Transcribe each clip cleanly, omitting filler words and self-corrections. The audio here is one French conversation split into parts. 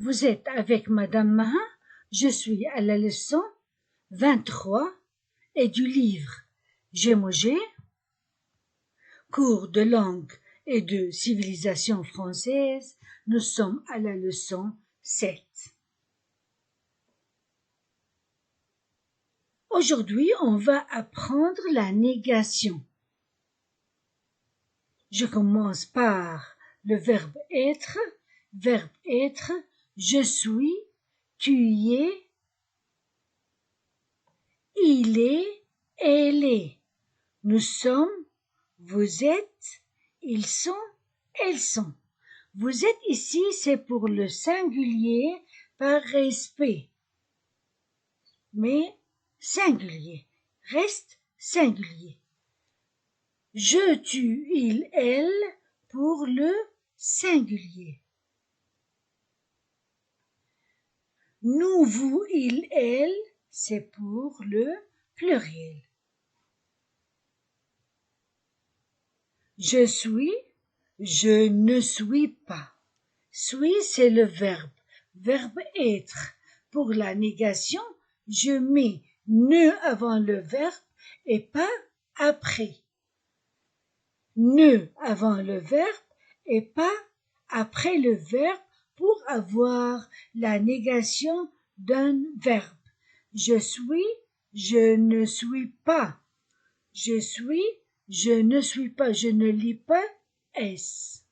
Vous êtes avec Madame Mahin, je suis à la leçon 23 et du livre Gémogé, cours de langue et de civilisation française, nous sommes à la leçon 7. Aujourd'hui, on va apprendre la négation. Je commence par le verbe être, je suis, tu y es, il est, elle est, nous sommes, vous êtes, ils sont, elles sont. Vous êtes ici, c'est pour le singulier par respect. Mais singulier, reste singulier. Je, tu, il, elle pour le singulier. Nous, vous, il, elle, c'est pour le pluriel. Je suis, je ne suis pas. Suis, c'est le verbe être. Pour la négation, je mets ne avant le verbe et pas après. Ne avant le verbe et pas après le verbe pour avoir la négation d'un verbe. Je suis, je ne suis pas. Je suis, je ne suis pas. Je ne lis pas S.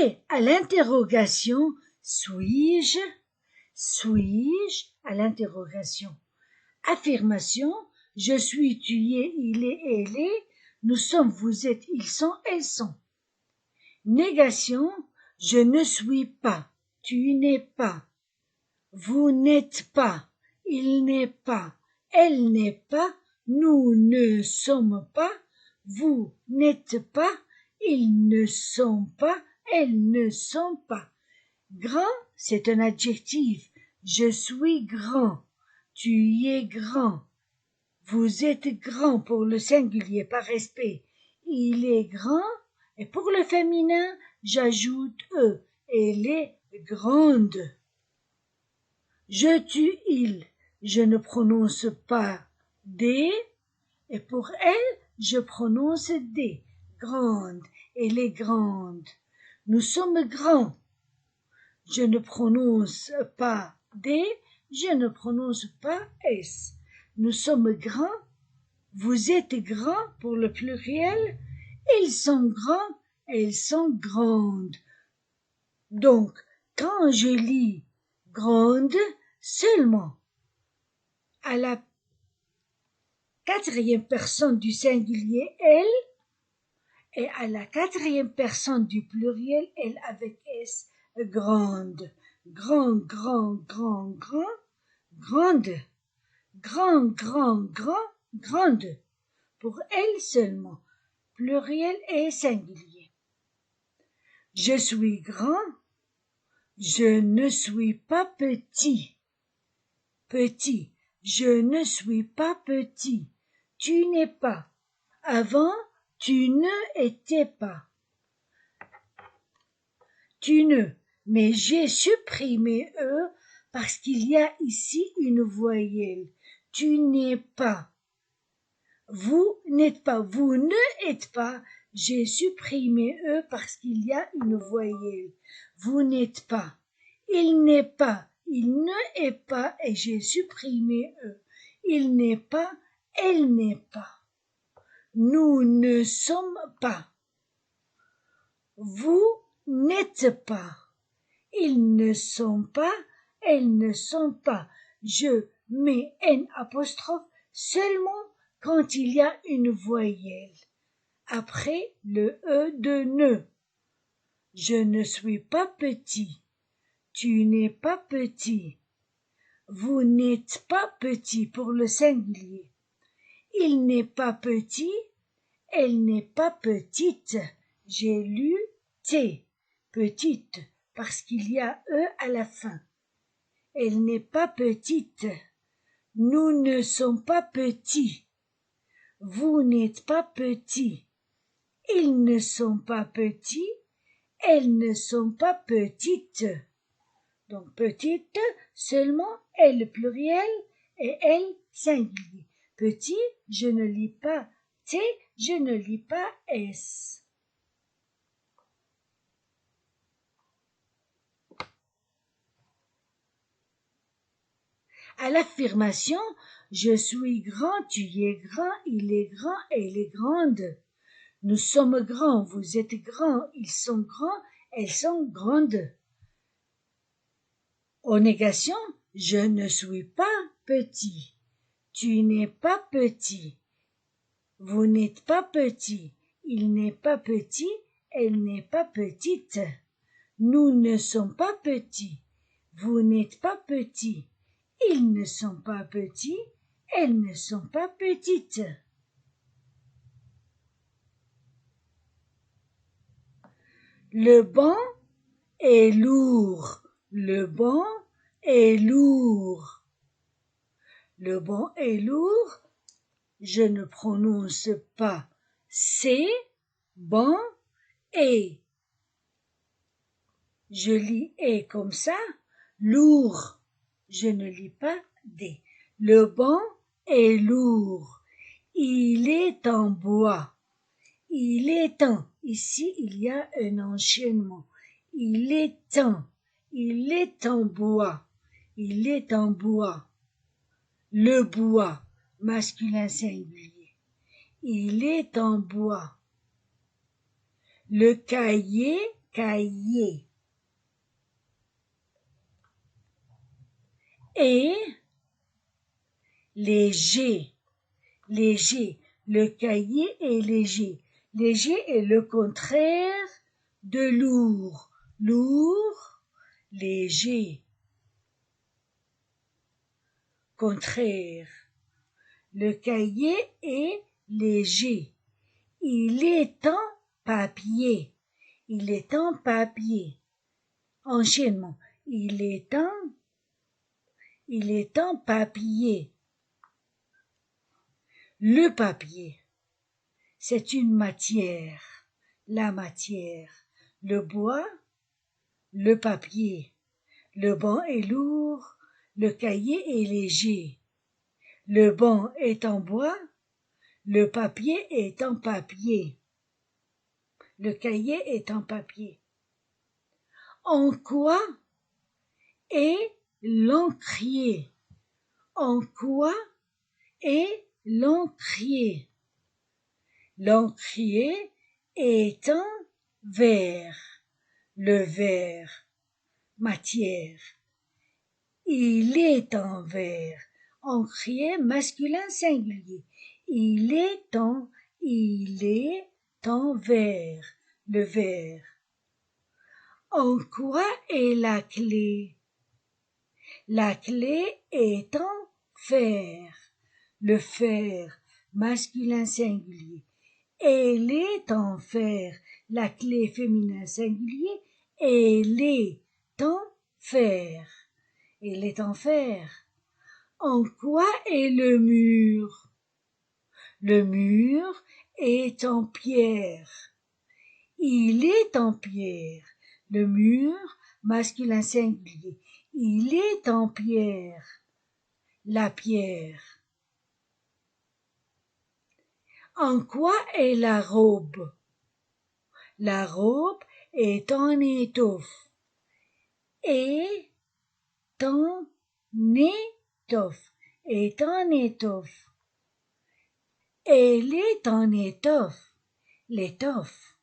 Et à l'interrogation, suis-je, à l'interrogation. Affirmation, je suis, tu y es, il est, elle est, nous sommes, vous êtes, ils sont, elles sont. Négation, je ne suis pas, tu n'es pas, vous n'êtes pas, il n'est pas, elle n'est pas, nous ne sommes pas, vous n'êtes pas, ils ne sont pas, elles ne sont pas. Grand, c'est un adjectif. Je suis grand. Tu y es grand. Vous êtes grand pour le singulier par respect. Il est grand. Et pour le féminin, j'ajoute e. Elle est grande. Je, tu, il. Je ne prononce pas des. Et pour elle, je prononce des. Grande. Elle est grande. Nous sommes grands. Je ne prononce pas D, je ne prononce pas S. Nous sommes grands, vous êtes grands pour le pluriel, ils sont grands, elles sont grandes. Donc, quand je lis grande, seulement à la quatrième personne du singulier elle et à la quatrième personne du pluriel elle avec S, grande. Grand, grand, grand, grand, grande, grand, grand, grand, grande. Pour elle seulement, pluriel et singulier. Je suis grand, je ne suis pas petit. Petit, je ne suis pas petit. Tu n'es pas. Avant, tu ne étais pas. Tu ne. Mais j'ai supprimé E parce qu'il y a ici une voyelle. Tu n'es pas. Vous n'êtes pas. Vous ne êtes pas. J'ai supprimé E parce qu'il y a une voyelle. Vous n'êtes pas. Il n'est pas. Il ne est pas et j'ai supprimé E. Il n'est pas. Elle n'est pas. Nous ne sommes pas. Vous n'êtes pas. Ils ne sont pas, elles ne sont pas. Je mets N apostrophe seulement quand il y a une voyelle. Après le E de ne. Je ne suis pas petit. Tu n'es pas petit. Vous n'êtes pas petit pour le singulier. Il n'est pas petit. Elle n'est pas petite. J'ai lu T. Petite. Parce qu'il y a E à la fin. Elle n'est pas petite. Nous ne sommes pas petits. Vous n'êtes pas petit. Ils ne sont pas petits, elles ne sont pas petites. Donc petite, seulement L pluriel et L singulier. Petit, je ne lis pas T, je ne lis pas S. À l'affirmation, je suis grand, tu es grand, il est grand, elle est grande. Nous sommes grands, vous êtes grands, ils sont grands, elles sont grandes. Aux négations, je ne suis pas petit. Tu n'es pas petit. Vous n'êtes pas petit. Il n'est pas petit. Elle n'est pas petite. Nous ne sommes pas petits. Vous n'êtes pas petit. Ils ne sont pas petits. Elles ne sont pas petites. Le banc est lourd. Le banc est lourd. Le banc est lourd. Je ne prononce pas c'est, banc, et. Je lis et comme ça. Lourd. Je ne lis pas des. Le banc est lourd. Il est en bois. Il est en. Ici, il y a un enchaînement. Il est en. Il est en bois. Il est en bois. Le bois, masculin singulier. Il est en bois. Le cahier, cahier. Et léger, léger. Le cahier est léger. Léger est le contraire de lourd. Lourd, léger. Contraire. Le cahier est léger. Il est en papier. Il est en papier. Enchaînement. Il est en papier. Le papier, c'est une matière. La matière. Le bois, le papier. Le banc est lourd. Le cahier est léger. Le banc est en bois. Le papier est en papier. Le cahier est en papier. En quoi est l'encrier? En quoi est l'encrier? L'encrier est en verre. Le verre, matière. Il est en verre. Encrier, masculin singulier. Il est en verre. Le verre. En quoi est la clé? La clé est en fer. Le fer, masculin singulier. Elle est en fer. La clé féminin singulier. Elle est en fer. Elle est en fer. En quoi est le mur? Le mur est en pierre. Il est en pierre. Le mur, masculin singulier. Il est en pierre. La pierre. En quoi est la robe? La robe est en étoffe. Est en étoffe. Est en étoffe. Elle est en étoffe. L'étoffe.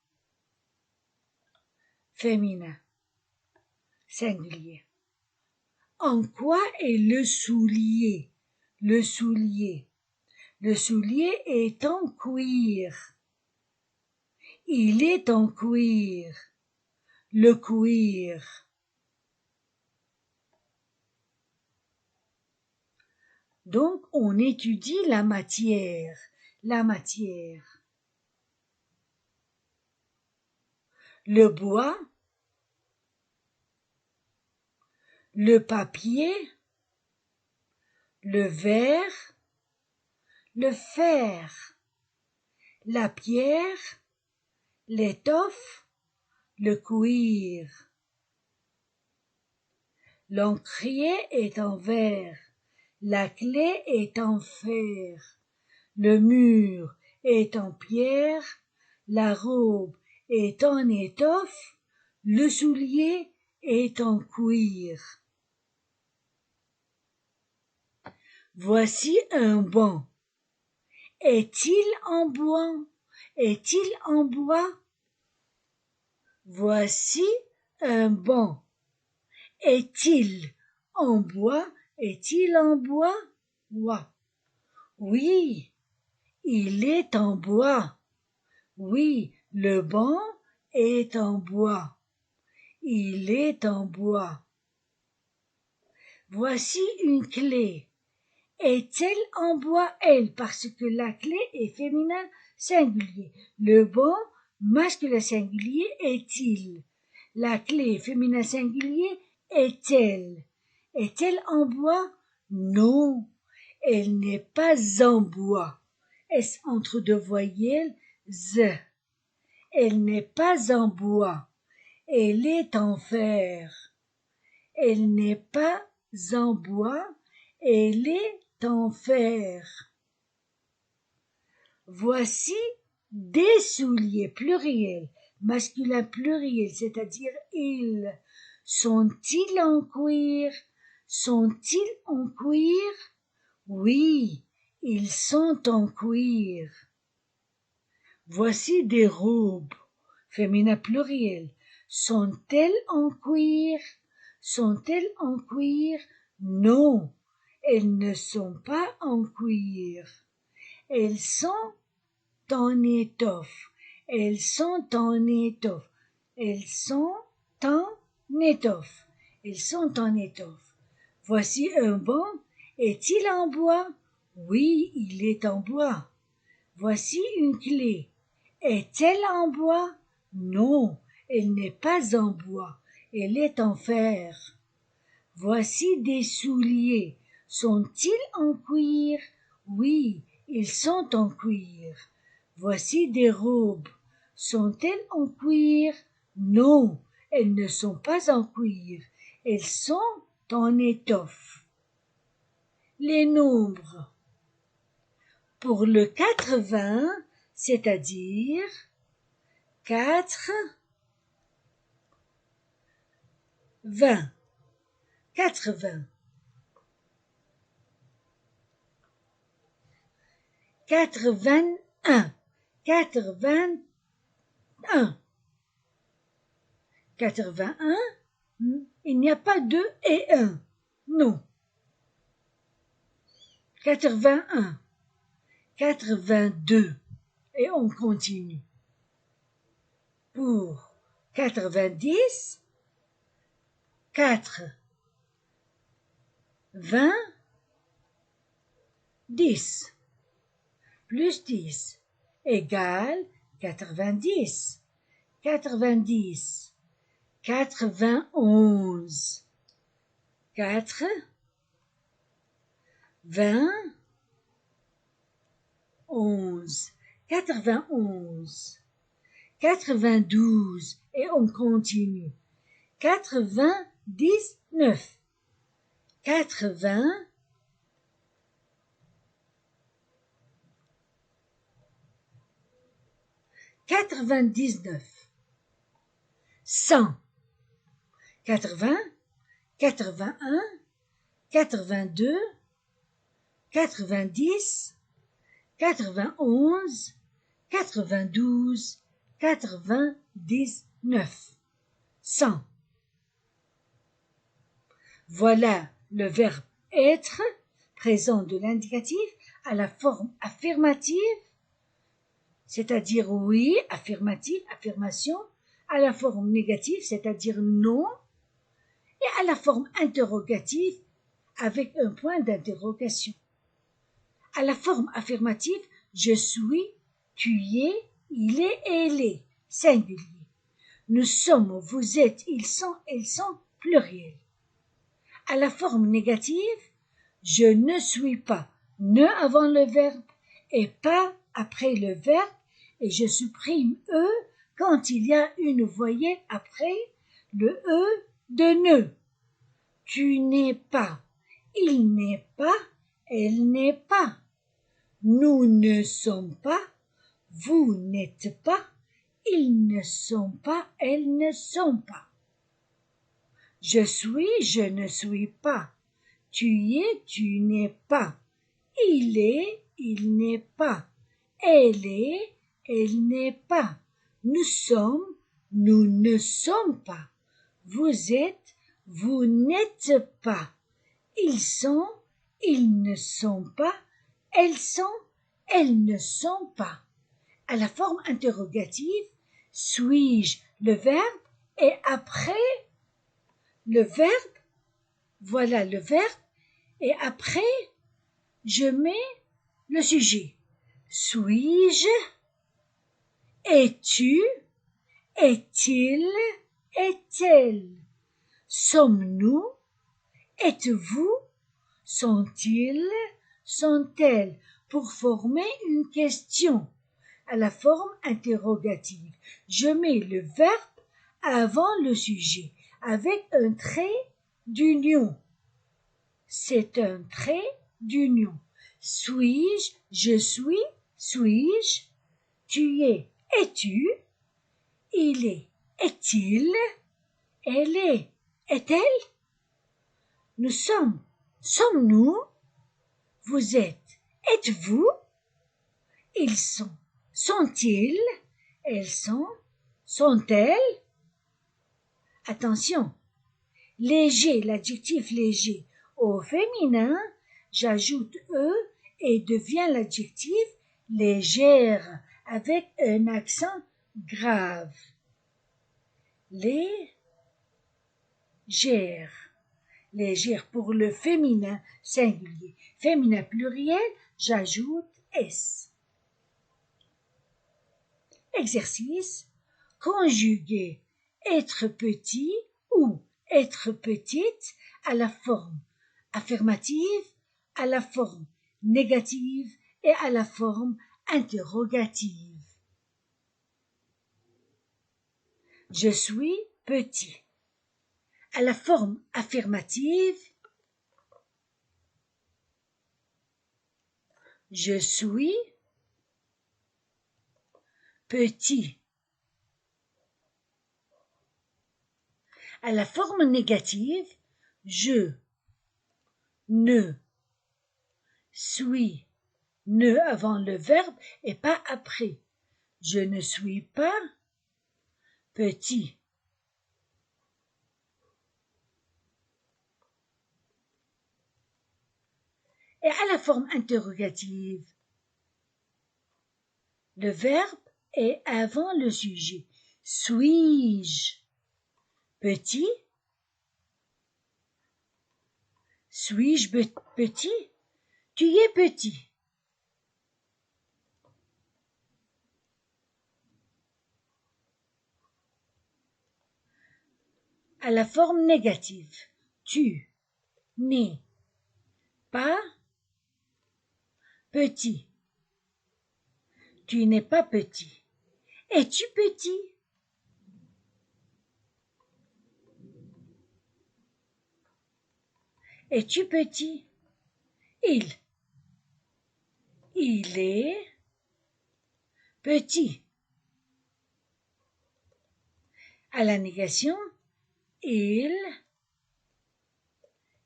Féminin. Singulier. En quoi est le soulier? Le soulier. Le soulier est en cuir. Il est en cuir. Le cuir. Donc, on étudie la matière. La matière. Le bois. Le papier. Le verre. Le fer. La pierre. l'étoffe, le cuir. L'encrier est en verre, la clé est en fer, le mur est en pierre, la robe est en étoffe, le soulier est en cuir. Voici un banc. Est-il en bois? Est-il en bois? Voici un banc. Est-il en bois? Est-il en bois? Oui, il est en bois. Oui, le banc est en bois. Il est en bois. Voici une clé. Est-elle en bois, elle, parce que la clé est féminin singulier. Le banc, masculin singulier, est-il. La clé féminin singulier, est-elle. Est-elle en bois? Non, elle n'est pas en bois. Est-ce entre deux voyelles? Z. Elle n'est pas en bois. Elle est en fer. Elle n'est pas en bois. Elle est en fer. Voici des souliers pluriels, masculin pluriel, c'est-à-dire ils. Sont-ils en cuir? Sont-ils en cuir? Oui, ils sont en cuir. Voici des robes, féminin pluriel. Sont-elles en cuir? Sont-elles en cuir? Non, elles ne sont pas en cuir. Elles sont en étoffe. Elles sont en étoffe. Elles sont en étoffe. Elles sont en étoffe. Voici un banc. Est-il en bois? Oui, il est en bois. Voici une clé. Est-elle en bois? Non, elle n'est pas en bois. Elle est en fer. Voici des souliers. Sont-ils en cuir? Oui, ils sont en cuir. Voici des robes. Sont-elles en cuir? Non, elles ne sont pas en cuir. Elles sont en étoffe. Les nombres. Pour le 80, c'est-à-dire 4, 20. 80. 81. 81. 81. Il n'y a pas 2 et 1. Non. 81. 82. Et on continue. Pour 90, 4, 20, 10, plus 10, égale 90, 90, 91, 4, 20, 11, 91, 92, et on continue. 99, 80, 99, 100, 80, 81, 82, 90, 91, 92, 99, 100. Voilà le verbe être, présent de l'indicatif, à la forme affirmative, c'est-à-dire oui, affirmative, affirmation, à la forme négative, c'est-à-dire non, et à la forme interrogative, avec un point d'interrogation. À la forme affirmative, je suis, tu y es, il est, elle est, singulier. Nous sommes, vous êtes, ils sont, elles sont, pluriel. À la forme négative, je ne suis pas, ne avant le verbe et pas après le verbe, et je supprime eux quand il y a une voyelle après le E de ne. Tu n'es pas, il n'est pas, elle n'est pas. Nous ne sommes pas, vous n'êtes pas, ils ne sont pas, elles ne sont pas. Je suis, je ne suis pas. Tu y es, tu n'es pas. Il est, il n'est pas. Elle est, elle n'est pas. Nous sommes, nous ne sommes pas. Vous êtes, vous n'êtes pas. Ils sont, ils ne sont pas. Elles sont, elles ne sont pas. À la forme interrogative, suis-je le verbe et après le verbe, voilà le verbe, et après je mets le sujet. Suis-je? Es-tu? Est-il? Est-elle? Sommes-nous? Êtes-vous? Sont-ils? Sont-elles? Pour former une question à la forme interrogative. Je mets le verbe avant le sujet avec un trait d'union. C'est un trait d'union. Suis-je? Je suis? Suis-je? Tu es? Es-tu? Il est? Est-il? Elle est? Est-elle? Nous sommes? Sommes-nous? Vous êtes? Êtes-vous? Ils sont? Sont-ils? Elles sont? Sont-elles? Attention, léger, l'adjectif léger. Au féminin, j'ajoute E et devient l'adjectif légère avec un accent grave. Légère. Légère pour le féminin singulier. Féminin pluriel, j'ajoute S. Exercice. Conjuguer être petit ou être petite à la forme affirmative, à la forme négative et à la forme interrogative. Je suis petit. À la forme affirmative, je suis petit. À la forme négative, je ne suis, ne avant le verbe et pas après. Je ne suis pas petit. Et à la forme interrogative, le verbe est avant le sujet. Suis-je petit? Suis-je petit? Tu y es petit. À la forme négative, tu n'es pas petit. Tu n'es pas petit. Es-tu petit? Es-tu petit? Il est petit. À la négation, il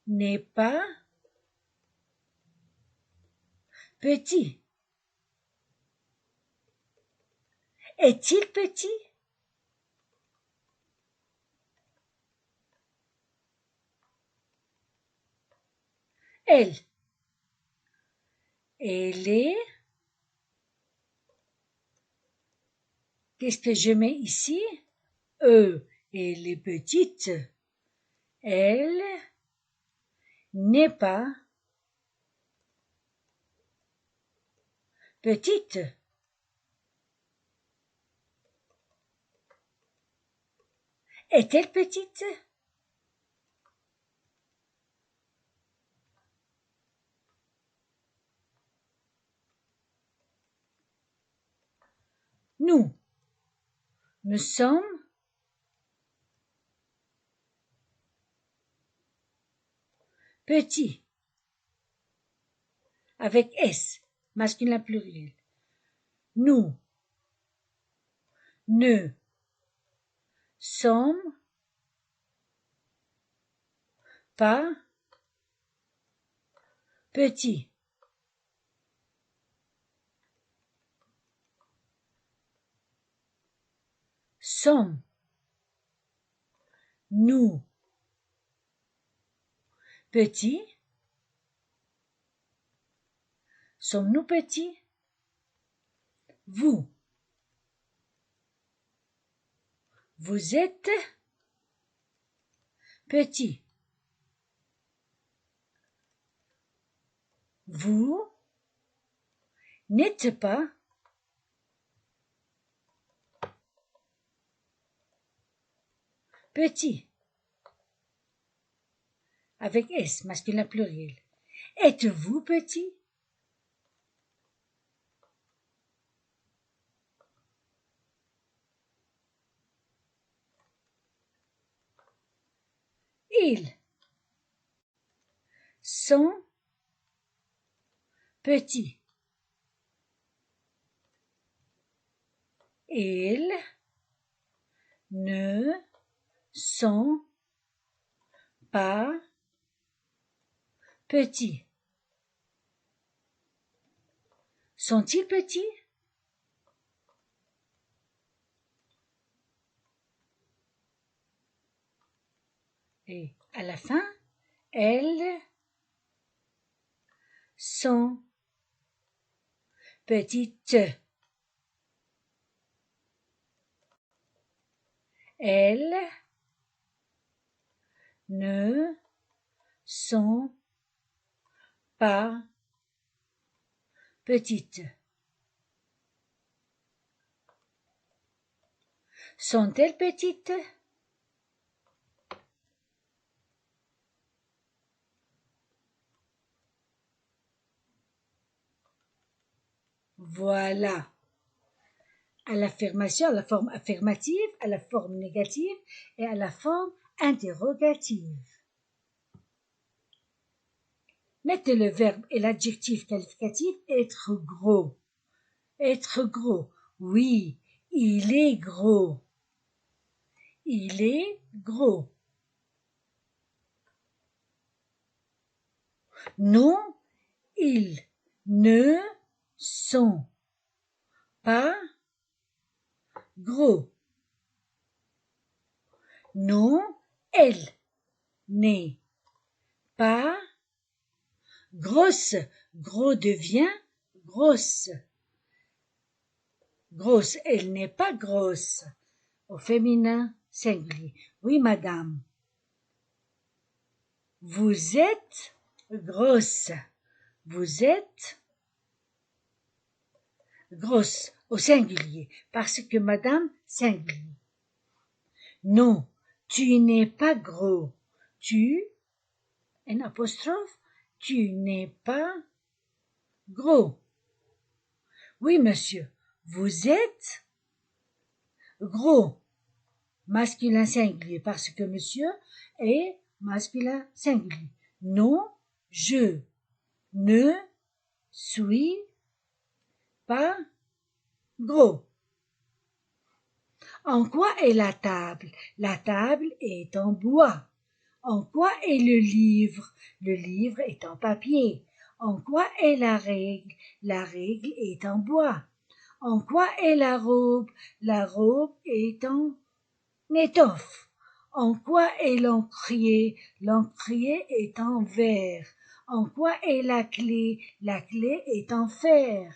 n'est pas petit. Est-il petit? Elle est. Qu'est-ce que je mets ici? Elle est petite. Elle n'est pas petite. Est-elle petite? Nous Nous sommes petits, avec S, masculin pluriel. Nous ne sommes pas petits. Sommes-nous petits? Sommes-nous petits? Vous êtes petit. Vous n'êtes pas petit. Avec S, masculin pluriel. Êtes-vous petit? Ils sont petits. Ils ne sont pas petits. Sont-ils petits? Et à la fin, elles sont petites. Elles ne sont pas petites. Sont-elles petites? Voilà. À l'affirmation, à la forme affirmative, à la forme négative et à la forme interrogative. Mettez le verbe et l'adjectif qualificatif être gros. Être gros. Oui, il est gros. Il est gros. Non, ils ne sont pas gros. Non, elle n'est pas grosse. Gros devient grosse. Grosse, elle n'est pas grosse. Au féminin singulier. Oui, madame. Vous êtes grosse. Vous êtes grosse au singulier parce que madame singulier. Non, tu n'es pas gros. Tu, un apostrophe, tu n'es pas gros. Oui, monsieur, vous êtes gros. Masculin singulier parce que monsieur est masculin singulier. Non, je ne suis pas gros. En quoi est la table? La table est en bois. En quoi est le livre? Le livre est en papier. En quoi est la règle? La règle est en bois. En quoi est la robe? La robe est en étoffe. En quoi est l'encrier? L'encrier est en verre. En quoi est la clé? La clé est en fer.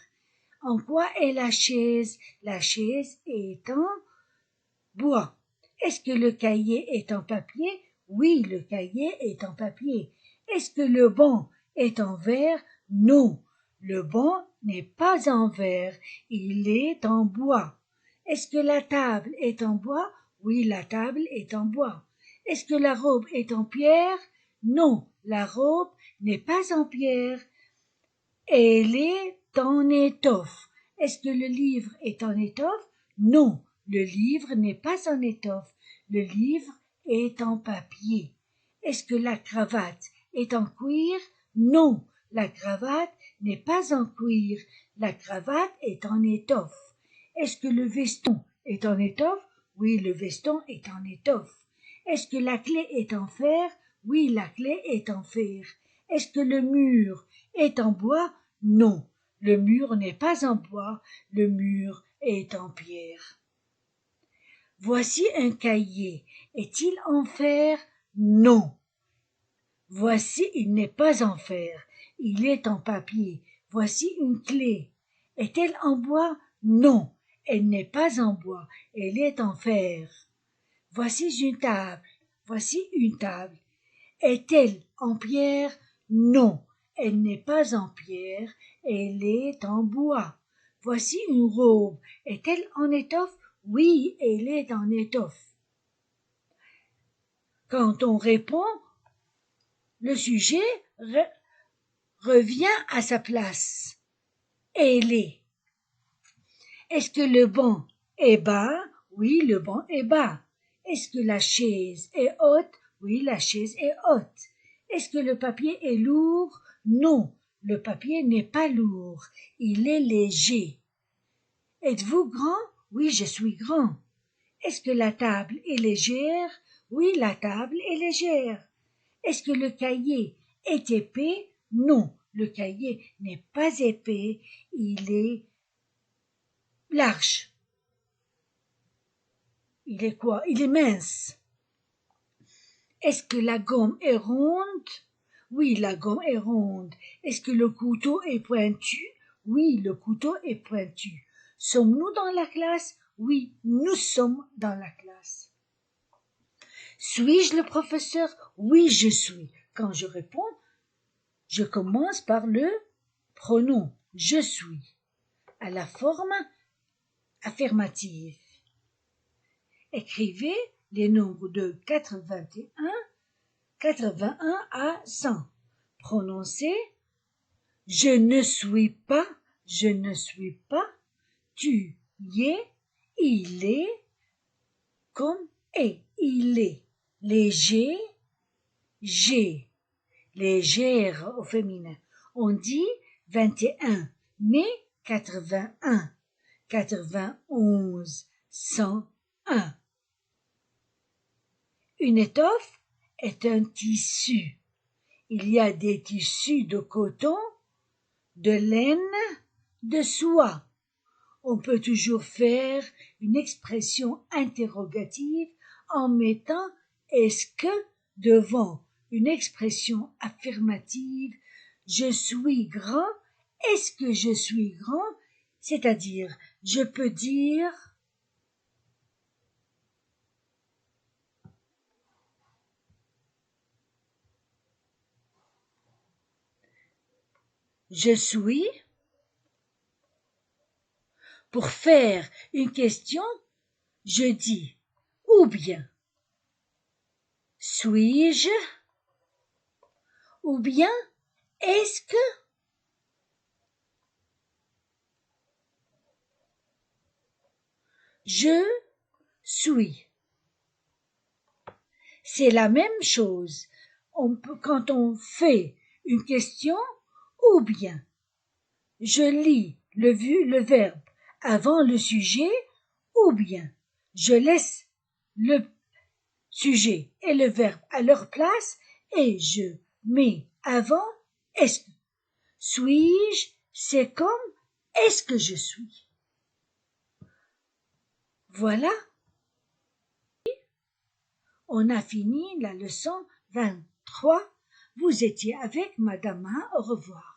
En quoi est la chaise? La chaise est en bois. Est-ce que le cahier est en papier? Oui, le cahier est en papier. Est-ce que le banc est en verre? Non, le banc n'est pas en verre, il est en bois. Est-ce que la table est en bois? Oui, la table est en bois. Est-ce que la robe est en pierre? Non, la robe n'est pas en pierre. Elle est en étoffe. Est-ce que le livre est en étoffe? Non, Le livre n'est pas en étoffe, le livre est en papier. Est-ce que la cravate est en cuir? Non, la cravate n'est pas en cuir, la cravate est en étoffe. Est-ce que le veston est en étoffe? Oui, le veston est en étoffe. Est-ce que la clé est en fer? Oui, la clé est en fer. Est-ce que le mur est en bois? Non, le mur n'est pas en bois, le mur est en pierre. Voici un cahier. Est-il en fer? Non. Voici, il n'est pas en fer, il est en papier. Voici une clé. Est-elle en bois? Non, elle n'est pas en bois, elle est en fer. Voici une table. Voici une table. Est-elle en pierre? Non, elle n'est pas en pierre, elle est en bois. Voici une robe. Est-elle en étoffe? Oui, elle est en étoffe. Quand on répond, le sujet revient à sa place. Elle est. Est-ce que le banc est bas? Oui, le banc est bas. Est-ce que la chaise est haute? Oui, la chaise est haute. Est-ce que le papier est lourd? Non, le papier n'est pas lourd, il est léger. Êtes-vous grand? Oui, je suis grand. Est-ce que la table est légère? Oui, la table est légère. Est-ce que le cahier est épais? Non, le cahier n'est pas épais, il est large. Il est quoi? Il est mince. Est-ce que la gomme est ronde? Oui, la gomme est ronde. Est-ce que le couteau est pointu? Oui, le couteau est pointu. Sommes-nous dans la classe? Oui, nous sommes dans la classe. Suis-je le professeur? Oui, je suis. Quand je réponds, je commence par le pronom je suis à la forme affirmative. Écrivez les nombres de 81 à 100. Prononcez je ne suis pas, je ne suis pas, tu y es, il est, comme est, il est, léger, j'ai, légère au féminin. On dit 21, mais 81, 91, 101. Une étoffe est un tissu. Il y a des tissus de coton, de laine, de soie. On peut toujours faire une expression interrogative en mettant est-ce que devant une expression affirmative. Je suis grand. Est-ce que je suis grand? C'est-à-dire, je peux dire je suis. Pour faire une question, je dis ou bien suis-je ou bien est-ce que je suis. C'est la même chose quand on fait une question ou bien je lis le verbe avant le sujet ou bien je laisse le sujet et le verbe à leur place et je mets avant est-ce que. Suis-je? C'est comme est-ce que je suis? Voilà, on a fini la leçon 23. Vous étiez avec Madame A. Au revoir.